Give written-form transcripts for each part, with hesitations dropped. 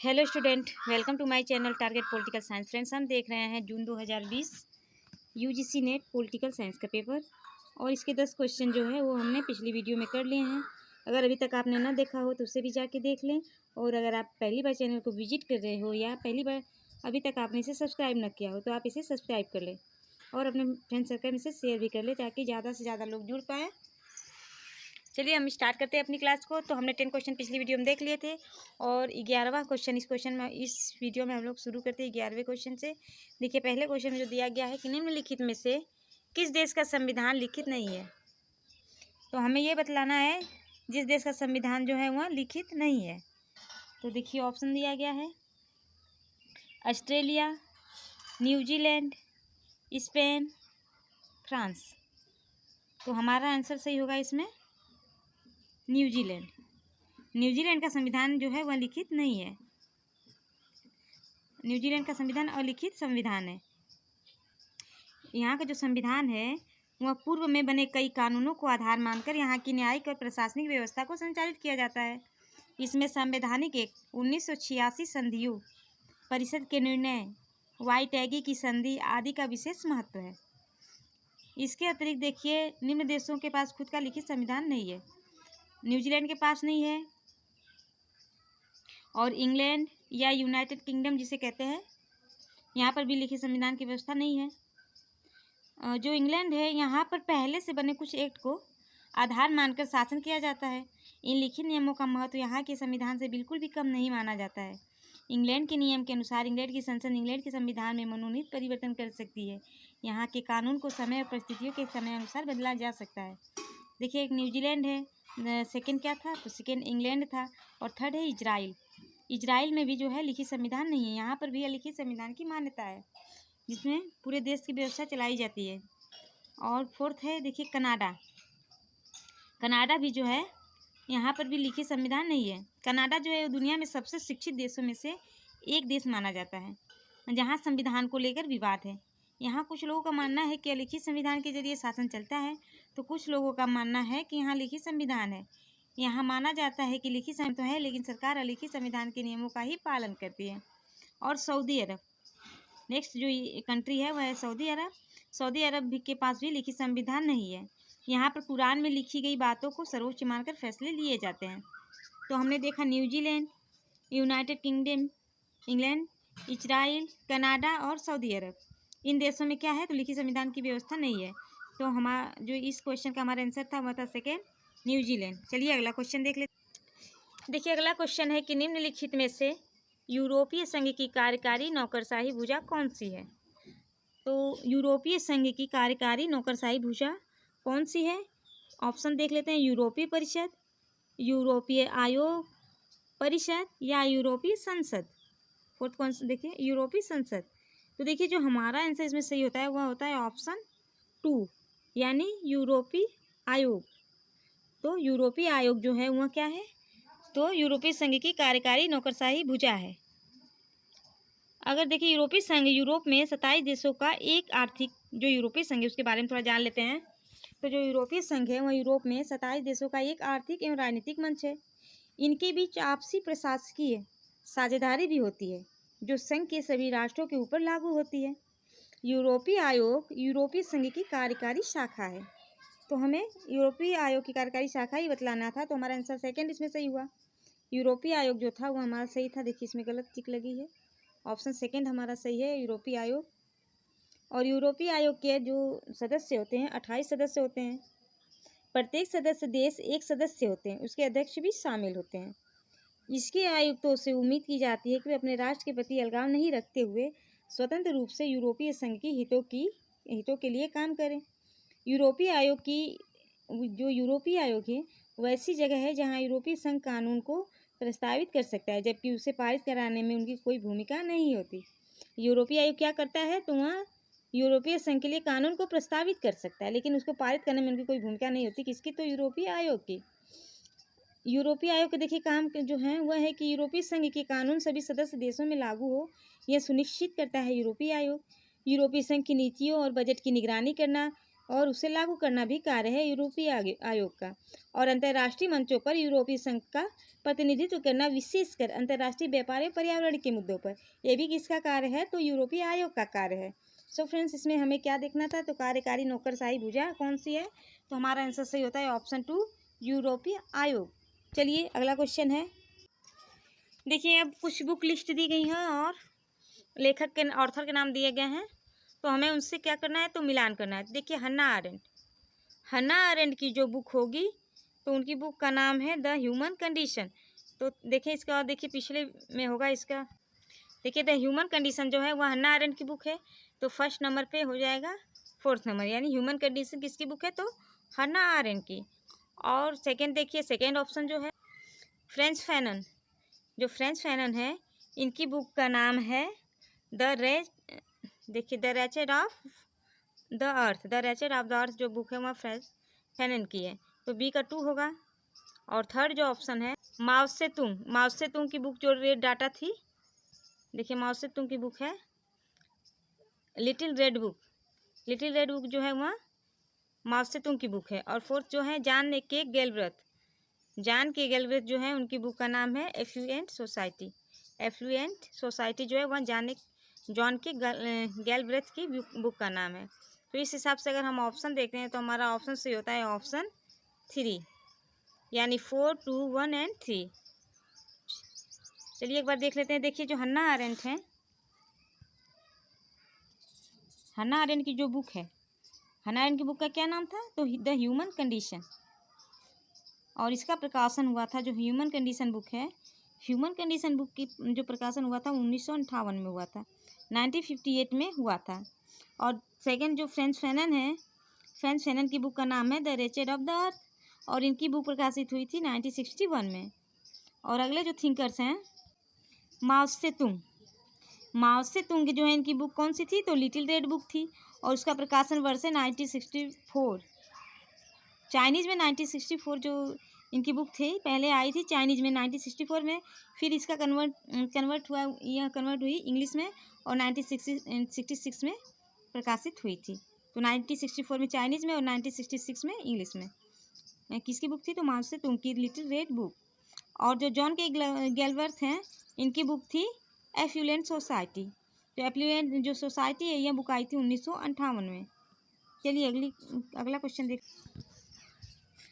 Hello student, welcome to my channel target political science. Friends, हम देख रहे हैं June 2020 UGC net political science का पेपर और इसके 10 क्वेश्चन जो है वो हमने पिछली वीडियो में कर लिए हैं। अगर अभी तक आपने ना देखा हो तो उसे भी जाके देख लें। और अगर आप पहली बार चैनल को विजिट कर रहे हो या पहली बार अभी तक आपने इसे सब्सक्राइब न किया हो तो आप इसे सब्सक्राइब कर लें और अपने फ्रेंड सर्कल में से शेयर भी कर लें ताकि ज़्यादा से ज़्यादा लोग जुड़ पाएँ। चलिए हम स्टार्ट करते हैं अपनी क्लास को। तो हमने 10 क्वेश्चन पिछली वीडियो में देख लिए थे और 11वां क्वेश्चन इस वीडियो में हम लोग शुरू करते हैं 11वें क्वेश्चन से। देखिए, पहले क्वेश्चन में जो दिया गया है कि निम्नलिखित में से किस देश का संविधान लिखित नहीं है। तो हमें ये बतलाना है जिस देश का संविधान जो है वह लिखित नहीं है। तो देखिए ऑप्शन दिया गया है ऑस्ट्रेलिया, न्यूजीलैंड, स्पेन, फ्रांस। तो हमारा आंसर सही होगा इसमें न्यूजीलैंड। न्यूजीलैंड का संविधान जो है वह लिखित नहीं है। न्यूजीलैंड का संविधान अलिखित संविधान है। यहाँ का जो संविधान है वह पूर्व में बने कई कानूनों को आधार मानकर यहाँ की न्यायिक और प्रशासनिक व्यवस्था को संचालित किया जाता है। इसमें संवैधानिक एक 1986 संधियों परिषद के निर्णय, वाइटैगी की संधि आदि का विशेष महत्व है। इसके अतिरिक्त देखिए, निम्न देशों के पास खुद का लिखित संविधान नहीं है। न्यूजीलैंड के पास नहीं है और इंग्लैंड या यूनाइटेड किंगडम जिसे कहते हैं, यहाँ पर भी लिखित संविधान की व्यवस्था नहीं है। जो इंग्लैंड है, यहाँ पर पहले से बने कुछ एक्ट को आधार मानकर शासन किया जाता है। इन लिखित नियमों का महत्व यहाँ के संविधान से बिल्कुल भी कम नहीं माना जाता है। इंग्लैंड के नियम के अनुसार इंग्लैंड की संसद इंग्लैंड के संविधान में मनोनीत परिवर्तन कर सकती है। यहाँ के कानून को समय और परिस्थितियों के समय अनुसार बदला जा सकता है। देखिए, एक न्यूजीलैंड है, सेकेंड क्या था, तो सेकेंड इंग्लैंड था और थर्ड है इजराइल। इजराइल में भी जो है लिखित संविधान नहीं है। यहाँ पर भी लिखित संविधान की मान्यता है जिसमें पूरे देश की व्यवस्था चलाई जाती है। और फोर्थ है देखिए कनाडा। कनाडा भी जो है, यहाँ पर भी लिखित संविधान नहीं है। कनाडा जो है वो दुनिया में सबसे शिक्षित देशों में से एक देश माना जाता है जहाँ संविधान को लेकर विवाद है। यहाँ कुछ लोगों का मानना है कि लिखित संविधान के जरिए शासन चलता है, तो कुछ लोगों का मानना है कि यहाँ लिखित संविधान है। यहाँ माना जाता है कि लिखित संविधान तो है लेकिन सरकार अलिखित संविधान के नियमों का ही पालन करती है। और सऊदी अरब, नेक्स्ट जो कंट्री है वह है सऊदी अरब। सऊदी अरब के पास भी लिखित संविधान नहीं है। यहाँ पर कुरान में लिखी गई बातों को सर्वोच्च मानकर फैसले लिए जाते हैं। तो हमने देखा New Zealand, United kingdom, England, Israel, Canada और सऊदी अरब। इन देशों में क्या है, तो लिखित संविधान की व्यवस्था नहीं है। तो हमारा जो इस क्वेश्चन का हमारा आंसर था वह था सेकेंड न्यूजीलैंड। चलिए अगला क्वेश्चन देख लेते। देखिए अगला क्वेश्चन है कि निम्नलिखित में से यूरोपीय संघ की कार्यकारी नौकरशाही भुजा कौन सी है। तो यूरोपीय संघ की कार्यकारी नौकरशाही भुजा कौन सी है। ऑप्शन देख लेते हैं, यूरोपीय परिषद, यूरोपीय आयोग परिषद या यूरोपीय संसद। फोर्थ कौन सा, देखिए यूरोपीय संसद। तो देखिए जो हमारा आंसर इसमें सही होता है वह होता है ऑप्शन 2 यानी यूरोपीय आयोग। तो यूरोपीय आयोग जो है वह क्या है, तो यूरोपीय संघ की कार्यकारी नौकरशाही भुजा है। अगर देखिए यूरोपीय संघ यूरोप में 27 देशों का एक आर्थिक, जो यूरोपीय संघ है उसके बारे में थोड़ा जान लेते हैं। तो जो यूरोपीय संघ है वह यूरोप में 27 देशों का एक आर्थिक एवं राजनीतिक मंच है। इनके बीच आपसी प्रशासकीय साझेदारी भी होती है जो संघ के सभी राष्ट्रों के ऊपर लागू होती है। यूरोपीय आयोग यूरोपीय संघ की कार्यकारी शाखा है। तो हमें यूरोपीय आयोग की कार्यकारी शाखा ही बतलाना था। तो हमारा आंसर सेकेंड इसमें सही हुआ। यूरोपीय आयोग जो था वो हमारा सही था। देखिए इसमें गलत टिक लगी है, ऑप्शन सेकेंड हमारा सही है, यूरोपीय आयोग। और यूरोपीय आयोग के जो सदस्य होते हैं 28 सदस्य होते हैं। प्रत्येक सदस्य देश एक सदस्य होते हैं, उसके अध्यक्ष भी शामिल होते हैं। इसके आयुक्तों से उम्मीद की जाती है कि वे अपने राष्ट्र के प्रति अलगाव नहीं रखते हुए स्वतंत्र रूप से यूरोपीय संघ की हितों के लिए काम करें। यूरोपीय आयोग है वैसी जगह है जहां यूरोपीय संघ कानून को प्रस्तावित कर सकता है जबकि उसे पारित कराने में उनकी कोई भूमिका नहीं होती। यूरोपीय आयोग क्या करता है, तो वहाँ यूरोपीय संघ के लिए कानून को प्रस्तावित कर सकता है लेकिन उसको पारित करने में उनकी कोई भूमिका नहीं होती। किसकी, तो यूरोपीय आयोग की। यूरोपीय आयोग के देखिए काम जो है वह है कि यूरोपीय संघ के कानून सभी सदस्य देशों में लागू हो, यह सुनिश्चित करता है यूरोपीय आयोग। यूरोपीय संघ की नीतियों और बजट की निगरानी करना, और उसे लागू करना भी कार्य है यूरोपीय आयोग का। और अंतर्राष्ट्रीय मंचों पर यूरोपीय संघ का प्रतिनिधित्व करना, विशेषकर अंतर्राष्ट्रीय व्यापार और पर्यावरण के मुद्दों पर, यह भी किसका कार्य है? तो यूरोपीय आयोग का कार्य है। सो फ्रेंड्स, इसमें हमें क्या देखना था? तो कार्यकारी नौकरशाही भुजा कौन सी है? तो हमारा आंसर सही होता है ऑप्शन 2, यूरोपीय आयोग। चलिए अगला क्वेश्चन है। देखिए, अब कुछ बुक लिस्ट दी गई है और लेखक के, ऑथर के नाम दिए गए हैं, तो हमें उनसे क्या करना है? तो मिलान करना है। देखिए, हन्ना आरेंट की जो बुक होगी तो उनकी बुक का नाम है द ह्यूमन कंडीशन। तो देखिए इसका, और देखिए पिछले में होगा इसका। देखिए द ह्यूमन कंडीशन जो है वह हन्ना आरेंट की बुक है, तो फर्स्ट नंबर पे हो जाएगा 4th नंबर, यानी ह्यूमन कंडीशन किसकी बुक है? तो हन्ना आरेंट की। और सेकंड, देखिए सेकंड ऑप्शन जो है फ्रेंच फैनन, जो फ्रेंच फैनन है इनकी बुक का नाम है देखिए the ratchet of the earth जो बुक है वह फ्रेंच फैनन की है, तो बी का 2 होगा। और थर्ड जो ऑप्शन है माओ से तुंग की बुक जो रेड डाटा थी, देखिए माओ से तुंग की बुक है लिटिल रेड बुक जो है वह माओ से तुंग की बुक है। और फोर्थ जो है जान के गेलब्रेथ जो है उनकी बुक का नाम है एफ्लुएंट सोसाइटी जो है वह जॉन के गेलब्रेथ की बुक का नाम है। तो इस हिसाब से अगर हम ऑप्शन देखते हैं तो हमारा ऑप्शन सही होता है ऑप्शन 3, यानी 4, 2, 1 एंड 3। चलिए एक बार देख लेते हैं। देखिए जो हन्ना आरेंट है, हन्ना आरेंट की जो बुक है, हन्ना आरेंट की बुक का क्या नाम था? तो द ह्यूमन कंडीशन। और इसका प्रकाशन हुआ था, जो ह्यूमन कंडीशन बुक है, ह्यूमन कंडीशन बुक की जो प्रकाशन हुआ था 1958 में हुआ था, 1958 में हुआ था। और सेकंड जो फ्रेंच फैनन की बुक का नाम है the ratchet of the earth, और इनकी बुक प्रकाशित हुई थी 1961 में। और अगले जो थिंकर्स हैं माओ से तुंग जो है इनकी बुक कौन सी थी? तो लिटिल रेड बुक थी, और उसका प्रकाशन वर्ष है 1964। चाइनीज़ में 1964 जो इनकी बुक थी पहले आई थी चाइनीज़ में 1964 में, फिर इसका कन्वर्ट हुई इंग्लिश में और 1966 में प्रकाशित हुई थी। तो 1964 में चाइनीज़ में और 1966 में इंग्लिश में। किसकी बुक थी? तो माओ से तुंग की लिटिल रेड बुक। और जो जॉन के गेलब्रेथ हैं इनकी बुक थी एफ्लुएंट सोसाइटी। तो एफ्लुएंट जो सोसाइटी है यह बुक आई थी 1958 में। चलिए अगला क्वेश्चन देख।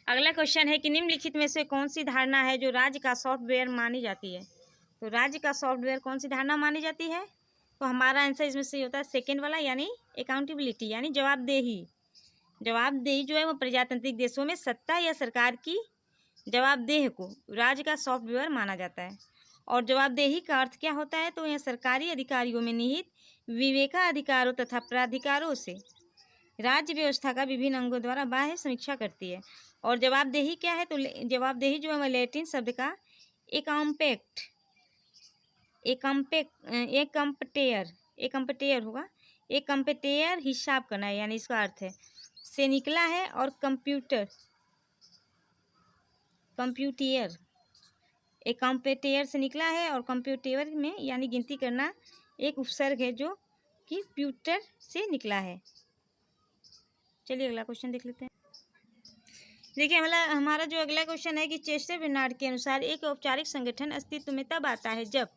अगला क्वेश्चन है कि निम्नलिखित में से कौन सी धारणा है जो राज्य का सॉफ्टवेयर मानी जाती है? तो राज्य का सॉफ्टवेयर कौन सी धारणा मानी जाती है? तो हमारा आंसर इसमें सही होता है सेकेंड वाला, यानी अकाउंटेबिलिटी, यानी जवाबदेही जो है वो प्रजातांत्रिक देशों में सत्ता या सरकार की जवाबदेह को राज्य का सॉफ्टवेयर माना जाता है। और जवाबदेही का अर्थ क्या होता है? तो यह सरकारी अधिकारियों में निहित विवेकाधिकारों तथा प्राधिकारों से राज्य व्यवस्था का विभिन्न अंगों द्वारा बाह्य समीक्षा करती है। और जवाबदेही क्या है? तो जवाबदेही जो है वह लैटिन शब्द का एकम्पेटेयर हिसाब करना है, यानी इसका अर्थ है से निकला है। और कंप्यूटियर से निकला है, और कंप्यूटर में यानी गिनती करना एक उपसर्ग है जो कि प्यूटर से निकला है। चलिए अगला क्वेश्चन देख लेते हैं। देखिए हमारा जो अगला क्वेश्चन है कि चेस्टर बर्नार्ड के अनुसार एक औपचारिक संगठन अस्तित्व में तब आता है जब,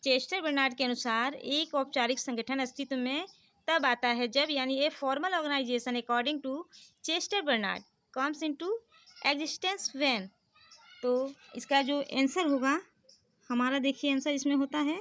चेस्टर बर्नार्ड के अनुसार एक औपचारिक संगठन अस्तित्व में तब आता है जब, यानी a formal organisation according to Chester Barnard comes into existence when. तो इसका जो आंसर होगा हमारा, देखिए आंसर इसमें होता है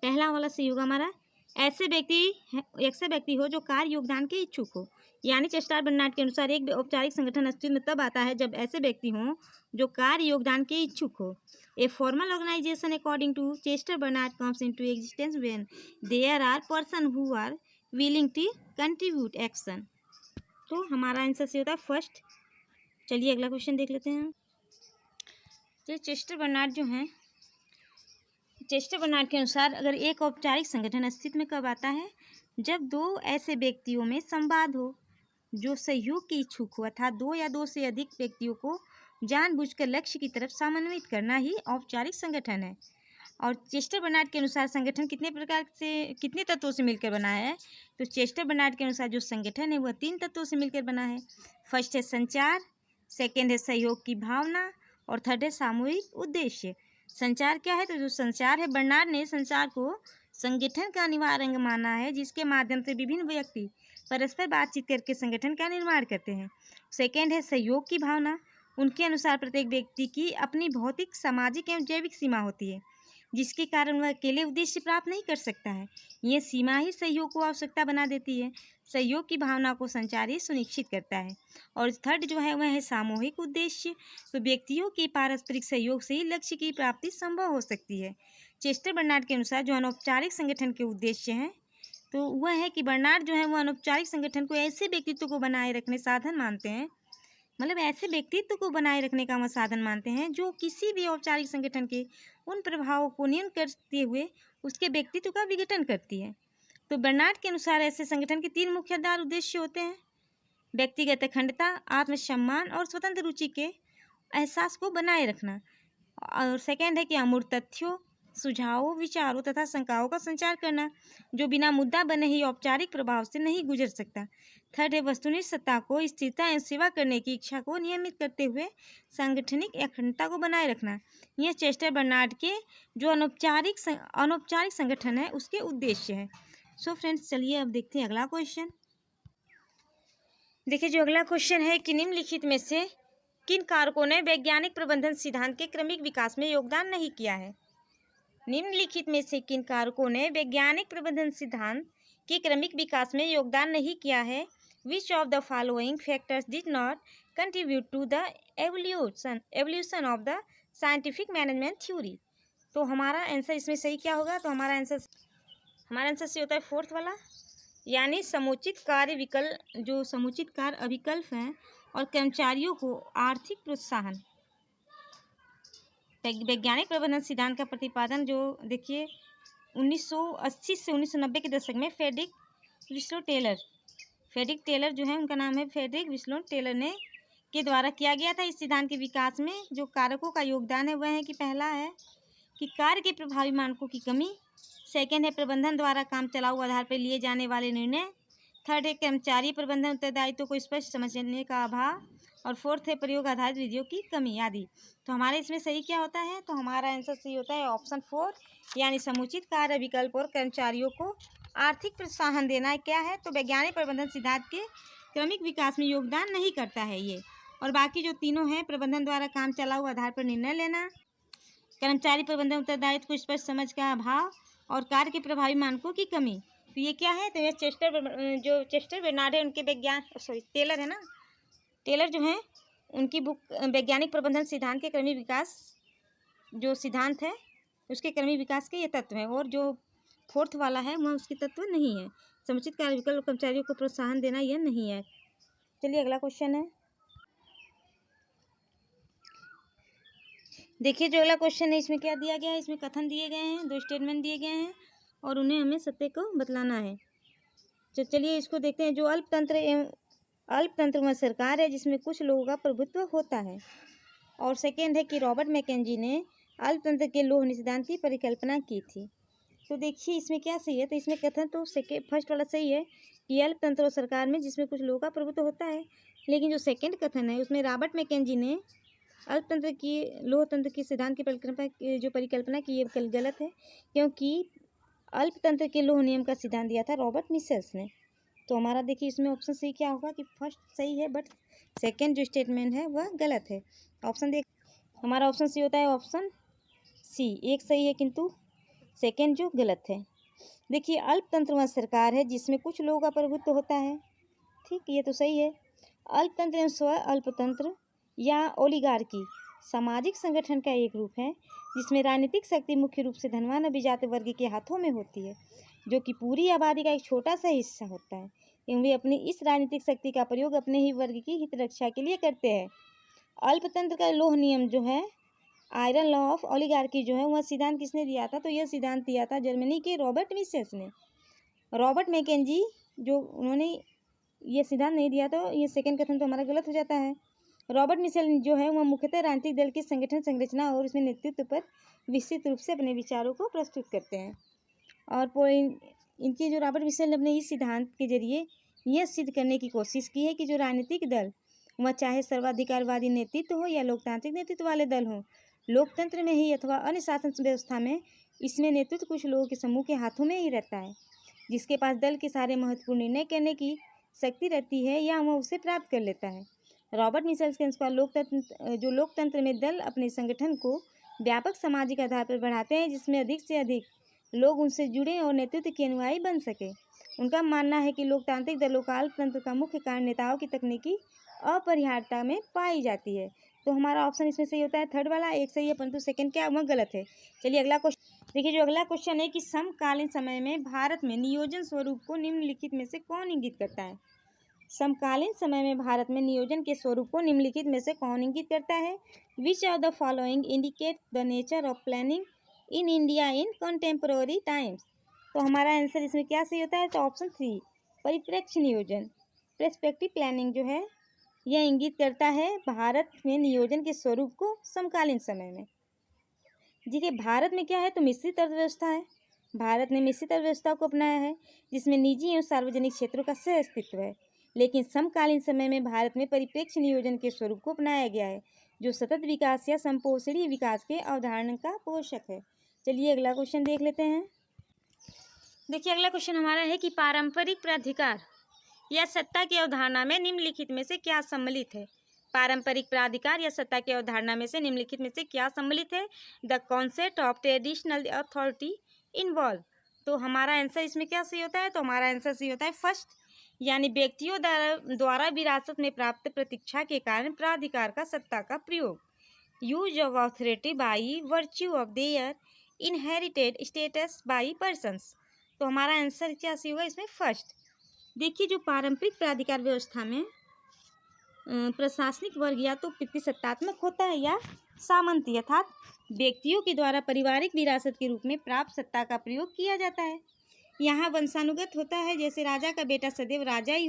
पहला वाला सही होगा हमारा, ऐसे व्यक्ति हो जो कार्य योगदान के इच्छुक हो। यानी चेस्टर बर्नार्ड के अनुसार एक औपचारिक संगठन अस्तित्व में तब आता है जब ऐसे व्यक्ति हों जो कार्य योगदान के इच्छुक हो। A formal organisation according to Chester Barnard comes into existence when there are person who are willing to contribute action. तो हमारा आंसर से होता है फर्स्ट। चलिए अगला क्वेश्चन देख लेते हैं। तो चेस्टर बर्नार्ड के अनुसार अगर एक औपचारिक संगठन अस्तित्व में कब आता है, जब दो ऐसे व्यक्तियों में संवाद हो जो सहयोग के इच्छुक हो, अर्थात दो या दो से अधिक व्यक्तियों को जानबूझकर लक्ष्य की तरफ समन्वित करना ही औपचारिक संगठन है। और चेस्टर बर्नार्ड के अनुसार संगठन कितने तत्वों से मिलकर बना है? तो चेस्टर बर्नार्ड के अनुसार जो संगठन है वह 3 तत्वों से मिलकर बना है। फर्स्ट है संचार, सेकेंड है सहयोग की भावना और थर्ड है सामूहिक उद्देश्य। संचार क्या है? तो जो संचार है, बर्नार्ड ने संचार को संगठन का अनिवार्य अंग माना है, जिसके माध्यम से विभिन्न व्यक्ति परस्पर बातचीत करके संगठन का निर्माण करते हैं। सेकेंड है सहयोग की भावना। उनके अनुसार प्रत्येक व्यक्ति की अपनी भौतिक, सामाजिक एवं जैविक सीमा होती है, जिसके कारण वह अकेले उद्देश्य प्राप्त नहीं कर सकता है। यह सीमा ही सहयोग को आवश्यकता बना देती है। सहयोग की भावना को संचार ही सुनिश्चित करता है। और थर्ड जो है वह है सामूहिक उद्देश्य। तो व्यक्तियों के पारस्परिक सहयोग से ही लक्ष्य की प्राप्ति संभव हो सकती है। चेस्टर बर्नार्ड के अनुसार जो अनौपचारिक संगठन के उद्देश्य हैं, तो वह है कि बर्नार्ड जो है वह अनौपचारिक संगठन को ऐसे व्यक्तित्व को बनाए रखने साधन मानते हैं, मतलब ऐसे व्यक्तित्व को बनाए रखने का वह साधन मानते हैं जो किसी भी औपचारिक संगठन के उन प्रभावों को नियंत्रित करते हुए उसके व्यक्तित्व का विघटन करती है। तो बर्नार्ड के अनुसार ऐसे संगठन के 3 मुख्य आधार उद्देश्य होते हैं: व्यक्तिगत अखंडता, आत्मसम्मान और स्वतंत्र रुचि के एहसास को बनाए रखना। और सेकेंड है कि अमूर्त तथ्यों, सुझावों, विचारों तथा शंकाओं का संचार करना, जो बिना मुद्दा बने ही औपचारिक प्रभाव से नहीं गुजर सकता। थर्ड है वस्तुनिष्ठ सत्ता को, स्थिरता एवं सेवा करने की इच्छा को नियमित करते हुए सांगठनिक अखंडता को बनाए रखना। यह चेस्टर बर्नार्ड के जो अनौपचारिक संगठन है उसके उद्देश्य है। सो फ्रेंड्स, चलिए अब देखते हैं अगला क्वेश्चन। देखिए, जो अगला क्वेश्चन है कि निम्नलिखित में से किन कारकों ने वैज्ञानिक प्रबंधन सिद्धांत के क्रमिक विकास में योगदान नहीं किया है? निम्नलिखित में से किन कारकों ने वैज्ञानिक प्रबंधन सिद्धांत के क्रमिक विकास में योगदान नहीं किया है? Which of the following factors did not contribute to the evolution of the scientific management theory? तो हमारा आंसर इसमें सही क्या होगा? तो हमारा आंसर सही होता है 4th वाला, यानी समुचित कार्य अभिकल्प हैं और कर्मचारियों को आर्थिक प्रोत्साहन। वैज्ञानिक प्रबंधन सिद्धांत का प्रतिपादन जो देखिए 1980 से 1990 के दशक में फ्रेडरिक टेलर जो है, उनका नाम है फ्रेडरिक विस्लो टेलर ने के द्वारा किया गया था। इस सिद्धांत के विकास में जो कारकों का योगदान है वह है कि पहला है कि कार्य के प्रभावी मानकों की कमी, सेकेंड है प्रबंधन द्वारा काम चलाऊ आधार पर लिए जाने वाले निर्णय, थर्ड है कर्मचारी प्रबंधन उत्तरदायित्व को स्पष्ट समझने का अभाव, और फोर्थ है प्रयोग आधारित विधियों की कमी आदि। तो हमारे इसमें सही क्या होता है? तो हमारा आंसर सही होता है ऑप्शन 4, यानी समुचित कार्य विकल्प और कर्मचारियों को आर्थिक प्रोत्साहन देना क्या है? तो वैज्ञानिक प्रबंधन सिद्धांत के क्रमिक विकास में योगदान नहीं करता है ये। और बाकी जो तीनों हैं, प्रबंधन द्वारा काम चलाऊ आधार पर निर्णय लेना, कर्मचारी प्रबंधन उत्तरदायित्व को स्पष्ट समझ का अभाव और कार्य के प्रभावी मानकों की कमी, तो ये क्या है? तो ये चेस्टर बर्नार्ड है, उनके टेलर है ना, टेलर जो हैं उनकी बुक वैज्ञानिक प्रबंधन सिद्धांत के क्रमिक विकास जो सिद्धांत है उसके क्रमिक विकास के ये तत्व हैं। और जो 4th वाला है वह उसके तत्व नहीं है। समुचित कार्य विकल्प कर्मचारियों को प्रोत्साहन देना यह नहीं है। चलिए अगला क्वेश्चन है। देखिए, जो अगला क्वेश्चन है इसमें क्या दिया गया है? इसमें कथन दिए गए हैं, 2 स्टेटमेंट दिए गए हैं और उन्हें हमें सत्य को बतलाना है। तो चलिए इसको देखते हैं। जो अल्पतंत्र वह सरकार है जिसमें कुछ लोगों का प्रभुत्व होता है। और सेकेंड है कि रॉबर्ट मैकेंजी ने अल्पतंत्र के लोह सिद्धांत की परिकल्पना की थी। तो देखिए इसमें क्या सही है? तो इसमें कथन तो फर्स्ट वाला सही है कि अल्पतंत्र और सरकार में जिसमें कुछ लोगों का प्रभुत्व होता है, लेकिन जो सेकेंड कथन है उसमें रॉबर्ट मैकेंजी ने अल्पतंत्र की लोहतंत्र की सिद्धांत की परिकल्पना की, ये गलत है, क्योंकि अल्पतंत्र के लोह नियम का सिद्धांत दिया था रॉबर्ट मिसेल्स ने। तो हमारा देखिए इसमें ऑप्शन सही क्या होगा कि फर्स्ट सही है, बट सेकेंड जो स्टेटमेंट है वह गलत है। ऑप्शन देख, हमारा ऑप्शन सी होता है ऑप्शन सी, एक सही है किंतु सेकेंड जो गलत है। देखिए, अल्पतंत्र वह सरकार है जिसमें कुछ लोगों का प्रभुत्व होता है, ठीक, ये तो सही है। अल्पतंत्र एवं स्व अल्पतंत्र या ओलिगार्की सामाजिक संगठन का एक रूप है जिसमें राजनीतिक शक्ति मुख्य रूप से धनवान अभिजात वर्ग के हाथों में होती है, जो कि पूरी आबादी का एक छोटा सा हिस्सा होता है, एवं वे अपनी इस राजनीतिक शक्ति का प्रयोग अपने ही वर्ग की हित रक्षा के लिए करते हैं। अल्पतंत्र का लोह नियम जो है, आयरन लॉ ऑफ ओलिगार्की जो है, वह सिद्धांत किसने दिया था? तो यह सिद्धांत दिया था जर्मनी के रॉबर्ट मिसेल्स ने। रॉबर्ट मैकेंजी जो उन्होंने ये सिद्धांत नहीं दिया, तो ये सेकेंड कथन तो हमारा गलत हो जाता है। रॉबर्ट मिशेल जो है वह मुख्यतः राजनीतिक दल की संगठन संरचना और उसमें नेतृत्व पर विस्तृत रूप से अपने विचारों को प्रस्तुत करते हैं। और इनके जो रॉबर्ट मिशेल ने अपने इस सिद्धांत के जरिए यह सिद्ध करने की कोशिश की है कि जो राजनीतिक दल वह चाहे सर्वाधिकारवादी नेतृत्व हो या लोकतांत्रिक नेतृत्व वाले दल हों, लोकतंत्र में ही अथवा अन्य शासन व्यवस्था में इसमें नेतृत्व कुछ लोगों के समूह के हाथों में ही रहता है। जिसके पास दल के सारे महत्वपूर्ण निर्णय करने की शक्ति रहती है या वह उसे प्राप्त कर लेता है। रॉबर्ट मिशेल के अनुसार लोकतंत्र में दल अपने संगठन को व्यापक सामाजिक आधार पर बढ़ाते हैं, जिसमें अधिक से अधिक लोग उनसे जुड़े और नेतृत्व के अनुयायी बन सके। उनका मानना है कि लोकतांत्रिक दलों का लोकतंत्र का मुख्य कारण नेताओं की तकनीकी अपरिहार्यता में पाई जाती है। तो हमारा ऑप्शन इसमें सही होता है थर्ड वाला, एक सही है परंतु सेकंड क्या वह गलत है। चलिए अगला क्वेश्चन देखिए। जो अगला क्वेश्चन है कि समकालीन समय में भारत में नियोजन स्वरूप को निम्नलिखित में से कौन इंगित करता है। समकालीन समय में भारत में नियोजन के स्वरूप को निम्नलिखित में से कौन इंगित करता है। Which of the following indicate the nature of planning in India in contemporary times. तो हमारा आंसर इसमें क्या सही होता है। तो ऑप्शन 3 परिप्रेक्ष्य नियोजन, पर्सपेक्टिव प्लानिंग जो है यह इंगित करता है भारत में नियोजन के स्वरूप को समकालीन समय में। देखिए भारत में क्या है तो मिश्रित अर्थव्यवस्था है। भारत ने मिश्रित अर्थव्यवस्था को अपनाया है जिसमें निजी एवं सार्वजनिक क्षेत्रों का सह अस्तित्व है। लेकिन समकालीन समय में भारत में परिप्रेक्ष्य नियोजन के स्वरूप को अपनाया गया है जो सतत विकास या संपोषणीय विकास के अवधारणा का पोषक है। चलिए अगला क्वेश्चन देख लेते हैं। देखिए अगला क्वेश्चन हमारा है कि पारंपरिक प्राधिकार या सत्ता की अवधारणा में निम्नलिखित में से क्या सम्मिलित है। पारंपरिक प्राधिकार या सत्ता की अवधारणा में से निम्नलिखित में से क्या सम्मिलित है। The concept of traditional authority involve. तो हमारा आंसर इसमें क्या सही होता है। तो हमारा आंसर सही होता है फर्स्ट, यानी व्यक्तियों द्वारा विरासत में प्राप्त प्रतीक्षा के कारण प्राधिकार का सत्ता का प्रयोग। Use of authority by virtue of their inherited status by persons. तो हमारा आंसर क्या सही होगा इसमें फर्स्ट। देखिए जो पारंपरिक प्राधिकार व्यवस्था में प्रशासनिक वर्ग या तो प्रतिसत्तात्मक होता है या सामंती, अर्थात व्यक्तियों के द्वारा पारिवारिक विरासत के रूप में प्राप्त सत्ता का प्रयोग किया जाता है। यहाँ वंशानुगत होता है, जैसे राजा का बेटा सदैव राजा ही